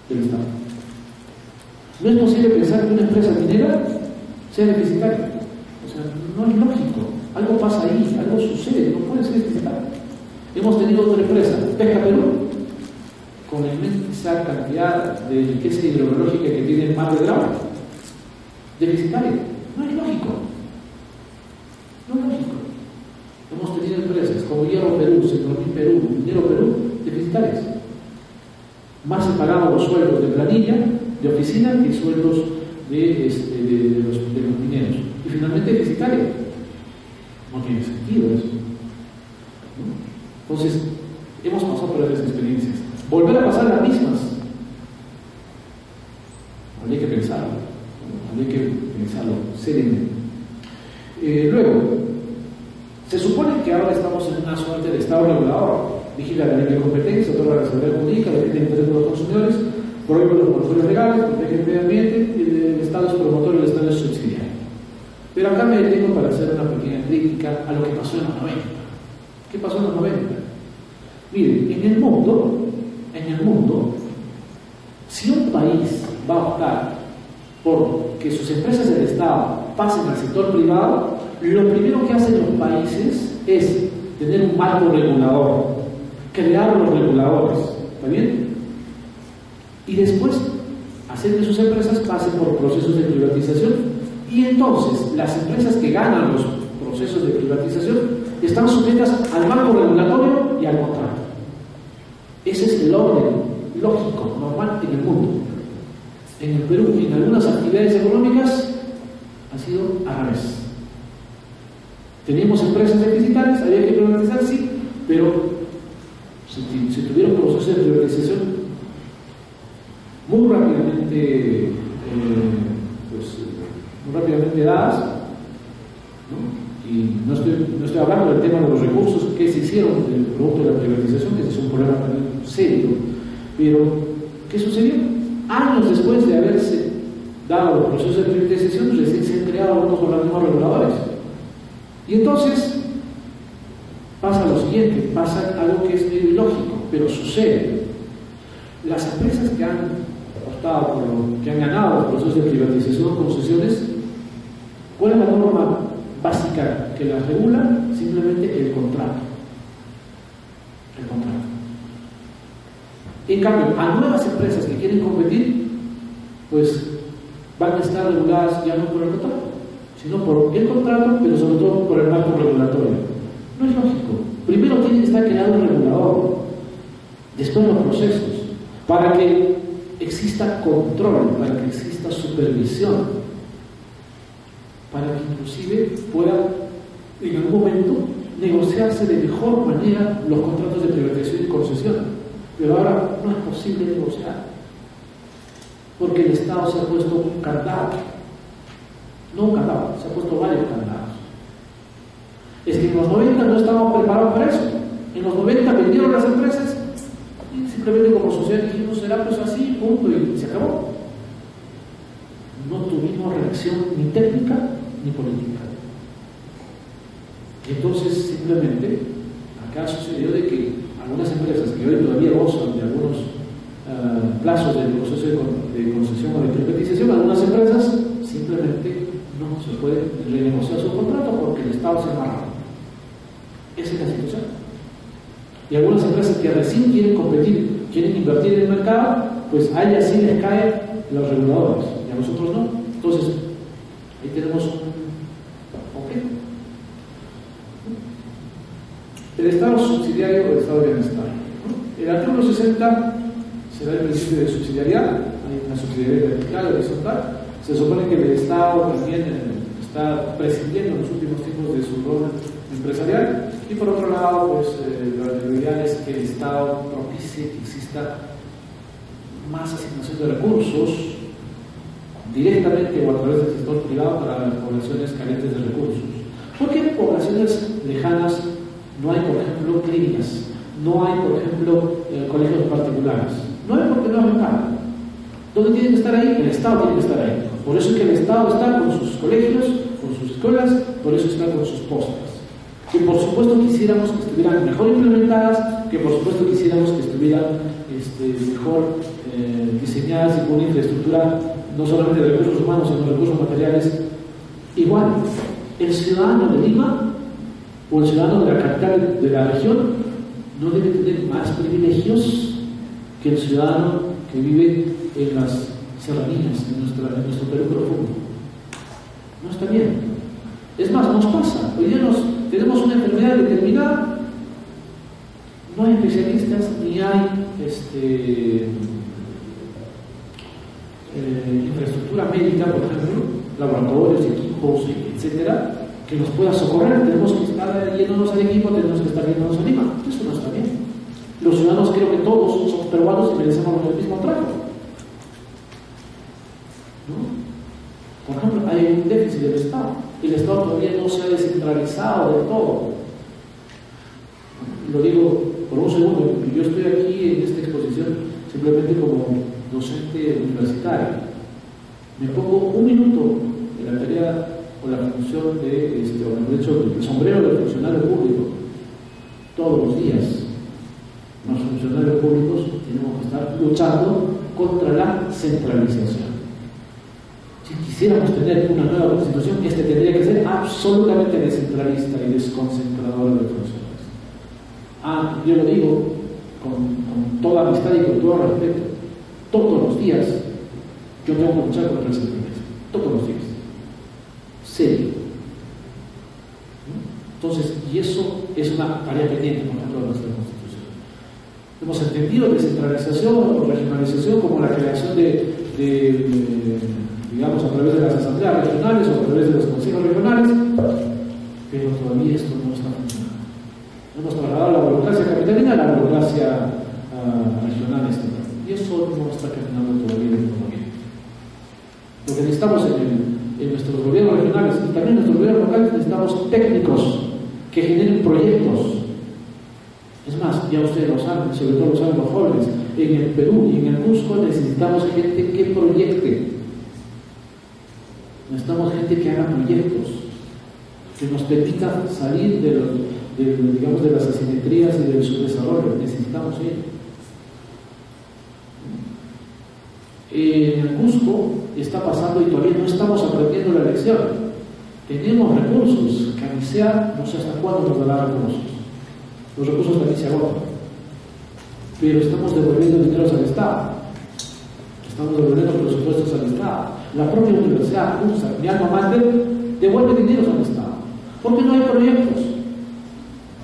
del Estado. No es posible pensar que una empresa minera sea deficitaria. O sea, no es lógico. Algo pasa ahí, algo sucede, no puede ser deficitaria. Hemos tenido otra empresa, Pesca Perú, con la inmensa cantidad de riqueza hidrológica que tiene el mar de Grau, deficitaria. No es lógico. No es lógico. Hemos tenido empresas como Hierro Perú, Centromil Perú, Minero Perú, deficitarias. Más se pagaban los sueldos de planilla de oficina que sueldos de los mineros. Y finalmente deficitaria. No tiene sentido eso, ¿no? Entonces, hemos pasado por esas experiencias. Volver a pasar las mismas. Habría que pensarlo, ¿no? Habría que pensarlo seriamente. Luego, se supone que ahora estamos en una suerte de estado regulador. Vigila la libre competencia, otorga la seguridad jurídica, defiende el interés de los consumidores, prohíbe los monopolios legales, protege el medio ambiente, y el Estado es promotor y el Estado es subsidiario. Pero acá me detengo para hacer una pequeña crítica a lo que pasó en los 90. ¿Qué pasó en los 90? Miren, en el mundo, si un país va a optar por que sus empresas del Estado pasen al sector privado, lo primero que hacen los países es tener un marco regulador, crear los reguladores, ¿está bien? Y después hacer que sus empresas pasen por procesos de privatización, y entonces las empresas que ganan los procesos de privatización están sujetas al marco regulatorio y al contrato. Ese es el orden lógico, normal en el mundo. En el Perú, en algunas actividades económicas, ha sido al revés. Teníamos empresas deficitarias, había que privatizar, sí, pero se tuvieron procesos de privatización muy rápidamente, muy rápidamente dadas, ¿no? Y no estoy hablando del tema de los recursos que se hicieron del producto de la privatización, que ese es un problema también serio, pero ¿qué sucedió? Años después de haberse dado los procesos de privatización, recién se han creado algunos organismos reguladores. Y entonces pasa lo siguiente, pasa algo que es medio ilógico, pero sucede. Las empresas que han optado que han ganado los procesos de privatización o concesiones, ¿cuál es la norma básica que las regula? Simplemente el contrato. El contrato. En cambio, a nuevas empresas que quieren competir, pues van a estar reguladas ya no por el contrato, sino por el contrato, pero sobre todo por el marco regulatorio. No es lógico. Primero tiene que estar creado un regulador, después los procesos, para que exista control, para que exista supervisión, para que inclusive pueda en algún momento negociarse de mejor manera los contratos de privatización y concesión. Pero ahora no es posible negociar, porque el Estado se ha puesto un candado. No un candado, se ha puesto varios candados. Es que en los 90 no estábamos preparados para eso. En los 90 vendieron las empresas y simplemente como sociedad dijimos, será pues así, punto, y se acabó. No tuvimos reacción ni técnica ni política. Y entonces simplemente acá sucedió de que algunas empresas que hoy todavía gozan de algunos plazos del proceso de concesión o de privatización, algunas empresas simplemente no se puede renegociar su contrato porque el Estado se amarra. Esa es la situación. Y algunas empresas que recién quieren competir, quieren invertir en el mercado, pues a ellas sí les caen los reguladores y a nosotros no. Entonces, ahí tenemos un conflicto. El Estado subsidiario o el Estado de bienestar. El artículo 60 se da el principio de subsidiariedad, hay una subsidiariedad vertical, horizontal. Se supone que el Estado también está prescindiendo en los últimos tiempos de su rol empresarial, y por otro lado, pues lo ideal es que el Estado propicie que exista más asignación de recursos directamente o a través del sector privado para las poblaciones carentes de recursos. Porque en poblaciones lejanas no hay, por ejemplo, clínicas, no hay, por ejemplo, colegios particulares, no hay porque no hay nada. ¿Dónde tiene que estar ahí? El Estado tiene que estar ahí. Por eso es que el Estado está con sus colegios, con sus escuelas, por eso está con sus postas. Que por supuesto quisiéramos que estuvieran mejor implementadas, que por supuesto quisiéramos que estuvieran mejor diseñadas y con una infraestructura no solamente de recursos humanos, sino de recursos materiales. Igual, el ciudadano de Lima o el ciudadano de la capital de la región no debe tener más privilegios que el ciudadano que vive en las serranías, en nuestro Perú profundo. No está bien. Es más, nos pasa. Hoy día tenemos una enfermedad determinada, no hay especialistas ni hay infraestructura médica, por ejemplo, laboratorios, equipos, etcétera, que nos pueda socorrer. Tenemos que estar yéndonos al equipo, tenemos que estar yéndonos al IMA. Eso no está bien. Los ciudadanos, creo que todos somos peruanos y merecemos el mismo trato, ¿no? Por ejemplo, hay un déficit del Estado. El Estado todavía no se ha descentralizado del todo. Lo digo por un segundo. Yo estoy aquí en esta exposición simplemente como docente universitario. Me pongo un minuto en la tarea o la función de, o el hecho del sombrero del funcionario público todos los días. Los funcionarios públicos tenemos que estar luchando contra la centralización. Si quisiéramos tener una nueva constitución, tendría que ser absolutamente descentralista y desconcentrador de funciones. Yo lo digo con toda amistad y con todo respeto. Todos los días yo tengo que luchar contra el centralismo. Todos los días. Serio. Entonces, y eso es una tarea pendiente, por ejemplo, de nuestra constitución. Hemos entendido descentralización o regionalización como la creación digamos, a través de las asambleas regionales o a través de los consejos regionales, pero todavía esto no está funcionando. Hemos trasladado la burocracia capitalina a la burocracia regional estatal, y eso no está caminando todavía de todo bien. Lo que necesitamos en nuestros gobiernos regionales y también en nuestros gobiernos locales, necesitamos técnicos que generen proyectos. Es más, ya ustedes lo saben, sobre todo lo saben los jóvenes, en el Perú y en el Cusco necesitamos gente que proyecte. Necesitamos gente que haga proyectos, que nos permita salir digamos, de las asimetrías y del subdesarrollo. Necesitamos ello. En el Cusco está pasando y todavía no estamos aprendiendo la lección. Tenemos recursos, Camisea no sé hasta cuándo nos dará recursos. Los recursos también se agotan, pero estamos devolviendo dinero al Estado. Estamos devolviendo presupuestos al Estado. La propia universidad, mi alma mater, devuelve dinero al Estado. Porque no hay proyectos.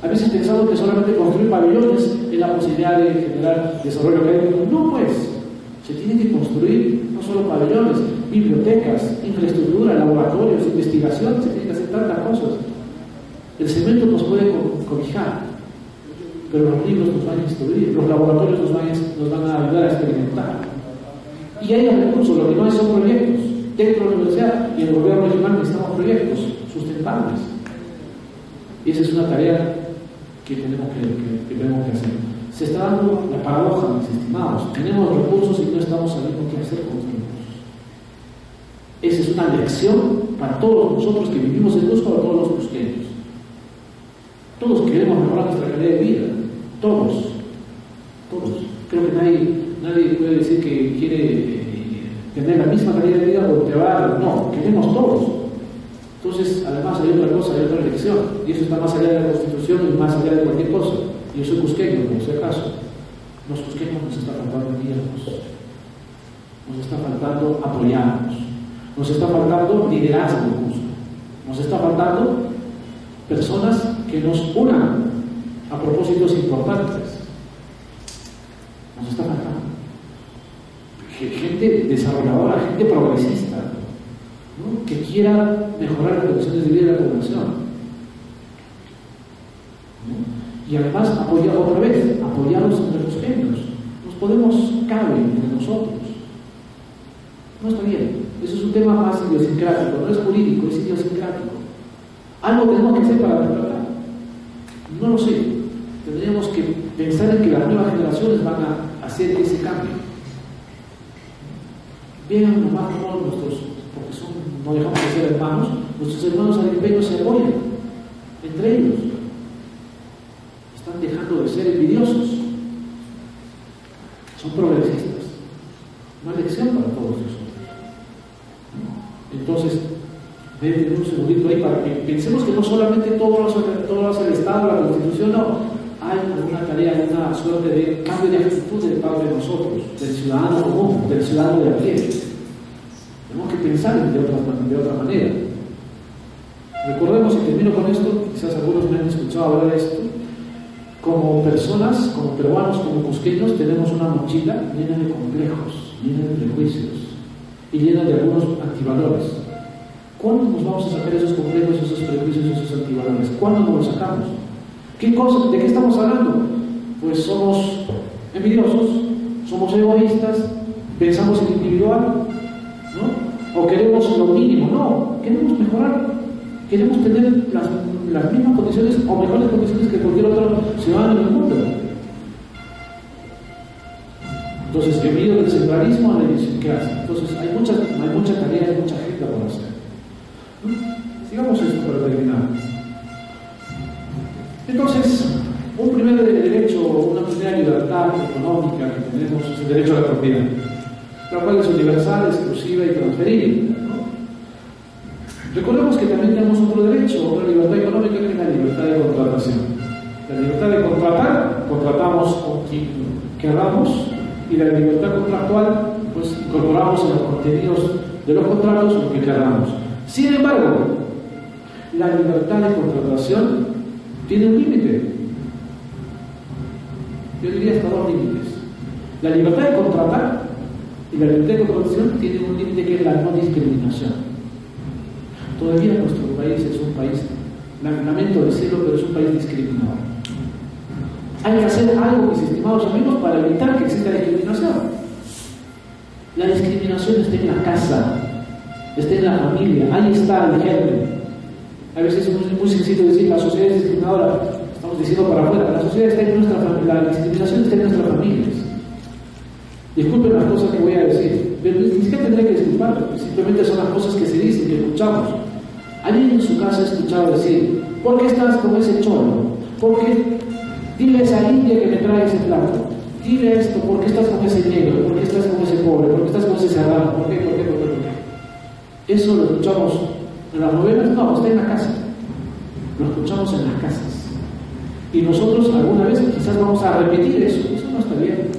A veces pensado que solamente construir pabellones es la posibilidad de generar desarrollo académico. No, pues. Se tienen que construir no solo pabellones, bibliotecas, infraestructura, laboratorios, investigación, se tienen que hacer tantas cosas. El cemento nos puede cobijar, pero los libros nos van a instruir, los laboratorios nos van a ayudar a experimentar. Y hay recursos, lo que no hay son proyectos. Dentro de la universidad y en el gobierno regional necesitamos proyectos sustentables. Y esa es una tarea que tenemos que hacer. Se está dando la paradoja, mis estimados. Tenemos recursos y no estamos sabiendo qué hacer con los recursos. Esa es una lección para todos nosotros que vivimos en Cusco, para todos los cusqueños. Todos queremos mejorar nuestra calidad de vida. Todos. Creo que nadie puede decir que quiere tener la misma calidad de vida o te va. No, queremos todos. Entonces, además hay otra cosa, hay otra lección, y eso está más allá de la Constitución y más allá de cualquier cosa. Yo soy cusqueño, por ese caso. Los cusqueños nos está faltando guiarnos, nos está faltando apoyarnos, nos está faltando liderazgo en Cusco, nos está faltando personas que nos unan a propósitos importantes. Nos está faltando gente desarrolladora, gente progresista, ¿no? Que quiera mejorar las condiciones de vida de la población, ¿no? Y además apoyarlos entre los genios. Nos podemos caber entre nosotros. No está bien. Eso es un tema más idiosincrático, no es jurídico, es idiosincrático. Algo tenemos que hacer para despertar. No lo sé. Tendríamos que pensar en que las nuevas generaciones van a hacer ese cambio. Vean nomás cómo porque no dejamos de ser hermanos, nuestros hermanos arequipeños se apoyan entre ellos. Están dejando de ser envidiosos. Son progresistas. Una lección para todos nosotros. Entonces, deben un segundito ahí para que pensemos que no solamente todo lo hace el Estado, la Constitución, no. Hay una tarea, una suerte de cambio de actitud de parte de nosotros, del ciudadano común, del ciudadano de a pie. Tenemos que pensar de otra manera. Recordemos, y termino con esto, quizás algunos me han escuchado hablar de esto, como personas, como peruanos, como cusqueños, tenemos una mochila llena de complejos, llena de prejuicios. y llena de algunos antivalores. ¿Cuándo nos vamos a sacar esos complejos, esos prejuicios, esos antivalores? ¿Cuándo nos los sacamos? ¿De qué estamos hablando? Pues somos envidiosos, somos egoístas, pensamos en lo individual, ¿no? O queremos lo mínimo. No, queremos mejorar, queremos tener las mismas condiciones o mejores condiciones que cualquier otro ciudadano del mundo. Entonces, debido del centralismo a la idiosincrasia. Entonces, hay mucha tarea, hay mucha agenda por hacer. Sigamos esto para terminar. Entonces, un primer derecho, una primera libertad económica que tenemos es el derecho a la propiedad, la cual es universal, exclusiva y transferible, ¿no? Recordemos que también tenemos otro derecho, otra libertad económica, que es la libertad de contratación. La libertad de contratar, contratamos con quien queramos, y la libertad contractual, pues incorporamos en los contenidos de los contratos lo que queramos. Sin embargo, la libertad de contratación tiene un límite. Yo diría hasta dos límites. La libertad de contratar y la libertad de contratación tienen un límite, que es la no discriminación. Todavía nuestro país es un país, lamento decirlo, pero es un país discriminador. Hay que hacer algo, mis estimados amigos, para evitar que exista discriminación. La discriminación está en la casa, está en la familia, ahí está el germen. A veces es muy sencillo decir la sociedad es discriminadora, estamos diciendo para afuera. La sociedad está en nuestra familia, la discriminación está en nuestras familias. Disculpen las cosas que voy a decir, pero ni siquiera tendré que disculpar, simplemente son las cosas que se dicen, que escuchamos. ¿Alguien en su casa ha escuchado decir, ¿por qué estás con ese cholo? ¿Por qué? Dile a esa india que me trae ese plato. Dile esto, ¿por qué estás con ese negro? ¿Por qué estás con ese pobre? ¿Por qué estás con ese serrano? ¿Por qué? Eso lo escuchamos en las novelas. No, está en la casa. Lo escuchamos en las casas. Y nosotros alguna vez quizás vamos a repetir eso. Eso no está bien.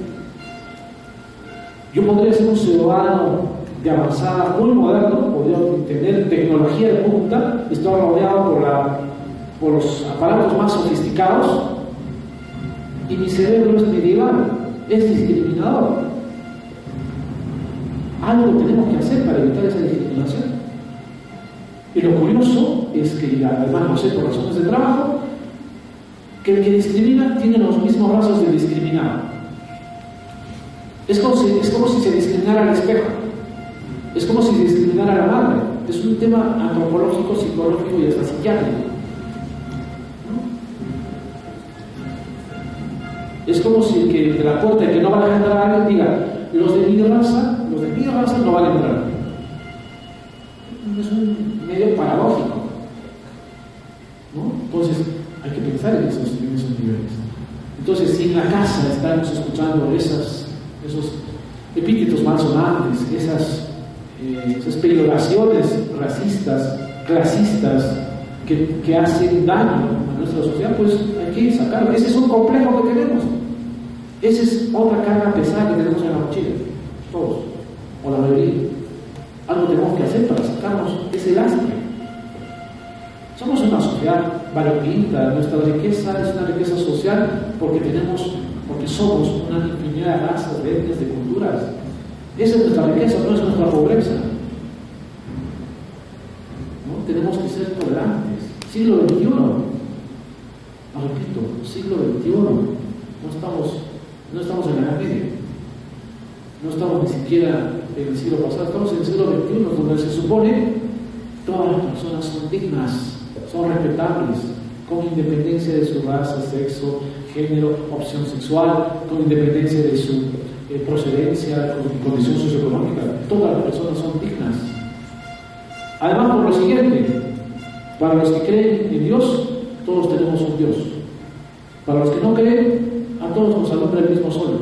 Yo podría ser un ciudadano de avanzada, muy moderno, podría tener tecnología de punta, estar rodeado por los aparatos más sofisticados, y mi cerebro es medieval, es discriminador. Algo tenemos que hacer para evitar esa discriminación. Y lo curioso es que, además lo sé por razones de trabajo, que el que discrimina tiene los mismos rasgos del discriminado. Es como si se discriminara al espejo, es como si se discriminara a la madre. Es un tema antropológico, psicológico y hasta psiquiátrico. Es como si el que de la puerta, el que no va a dejar entrar a alguien, diga, los de mi raza no van a entrar. Es un medio paradójico, ¿no? Entonces hay que pensar en esos niveles. Entonces, si en la casa estamos escuchando esos epítetos malsonantes, esas peyoraciones racistas, clasistas, que hacen daño a nuestra sociedad, pues hay que sacarlo. Ese es un complejo que tenemos. Esa es otra carga pesada que tenemos en la mochila, todos, o la mayoría. Algo tenemos que hacer para sacarnos ese lastre. Somos una sociedad variopinta, nuestra riqueza es una riqueza social porque somos una infinidad de razas, de etnias, de culturas. Esa es nuestra riqueza, no es nuestra pobreza. ¿No? Tenemos que ser tolerantes. Siglo XXI, repito, siglo XXI, no estamos en la Edad Media, no estamos ni siquiera en el siglo pasado, estamos en el siglo XXI, donde se supone todas las personas son dignas, son respetables, con independencia de su raza, sexo, género, opción sexual, con independencia de su procedencia, condición socioeconómica. Todas las personas son dignas. Además, por lo siguiente, para los que creen en Dios, todos tenemos un Dios. Para los que no creen, a todos nos alumbra el mismo sol.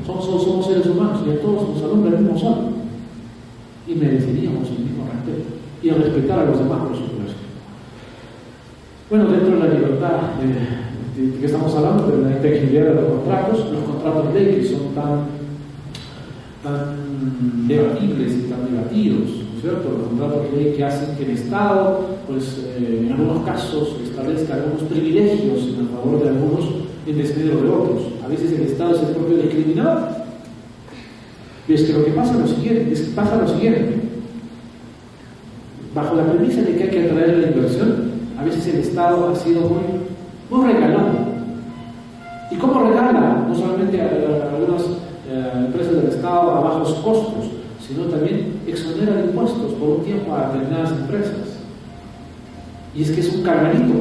Somos seres humanos y a todos nos alumbra el mismo sol. Y mereceríamos el mismo respeto. Y el respetar a los demás, por supuesto. Bueno, dentro de la libertad de que estamos hablando, de la integridad de los contratos ley que son tan debatibles y tan negativos, ¿no es cierto? Los contratos de ley que hacen que el Estado, pues en algunos casos, establezca algunos privilegios en favor de algunos en desmedro de otros. A veces el Estado es el propio discriminador. Y es que lo que pasa lo siguiente, bajo la premisa de que hay que atraer la inversión, a veces el Estado ha sido muy regalón. ¿Y cómo regala? No solamente a algunas empresas del Estado a bajos costos, sino también exonera de impuestos por un tiempo a determinadas empresas. Y es que es un carganito.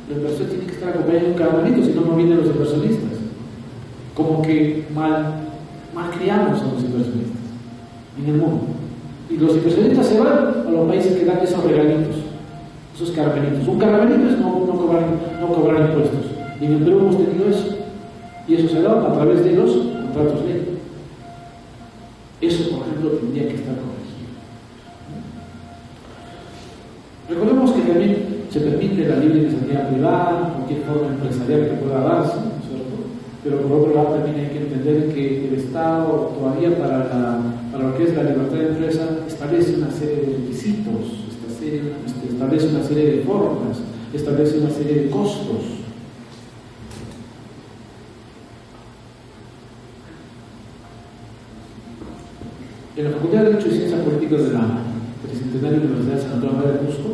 La inversión tiene que estar acompañada de un carganito, si no, no vienen los inversionistas. Como que mal criamos a los inversionistas en el mundo. Y los inversionistas se van a los países que dan esos regalitos, esos carganitos. Un carganito es no cobrar impuestos. Y en el Perú hemos tenido eso. Y eso se da a través de los contratos ley. Eso, por ejemplo, tendría que estar corregido. Recordemos que también se permite la libre iniciativa privada, cualquier forma empresarial que pueda darse, ¿no es cierto? Pero por otro lado también hay que entender que el Estado todavía para lo que es la libertad de empresa establece una serie de requisitos, establece una serie de formas, establece una serie de costos. En la Facultad de Derecho y Ciencias Políticas de la Tricentenaria Universidad de San Antonio de Cusco,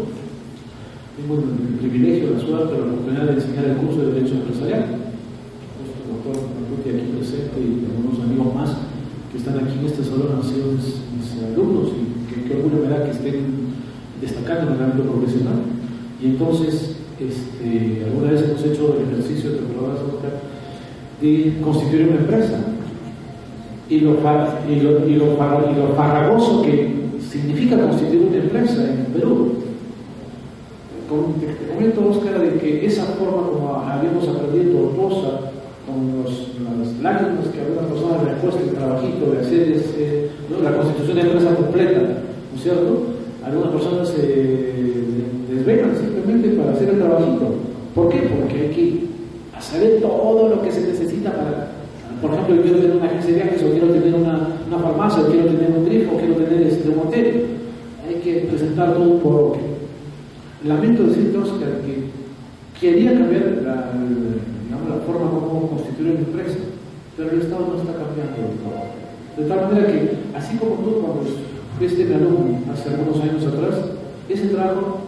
tengo el privilegio, la suerte, la oportunidad de enseñar el curso de Derecho Empresarial. El doctor Martuti aquí presente y algunos amigos más que están aquí en este salón han sido mis alumnos y que orgullo me da que estén destacando en el ámbito profesional. Y entonces, alguna vez hemos hecho el ejercicio de constituir una empresa. Y lo farragoso que significa constituir una empresa en Perú. Te comento, Óscar, de que esa forma como habíamos aprendido tortuosa, con las lágrimas que algunas personas le han puesto el trabajito de hacer la constitución de empresa completa, ¿no es cierto? Algunas personas se desvelan simplemente para hacer el trabajito. ¿Por qué? Porque hay que saber todo lo que se necesita para... Por ejemplo, yo quiero tener una agencia de viajes, o quiero tener una farmacia, o quiero tener un grifo, o quiero tener un hotel. Hay que presentar todo un porqué. Lamento decirte, Óscar, que quería cambiar la forma como constituir una empresa, pero el Estado no está cambiando el trabajo. De tal manera que, así como tú cuando fuiste mi alumno hace algunos años atrás, ese trabajo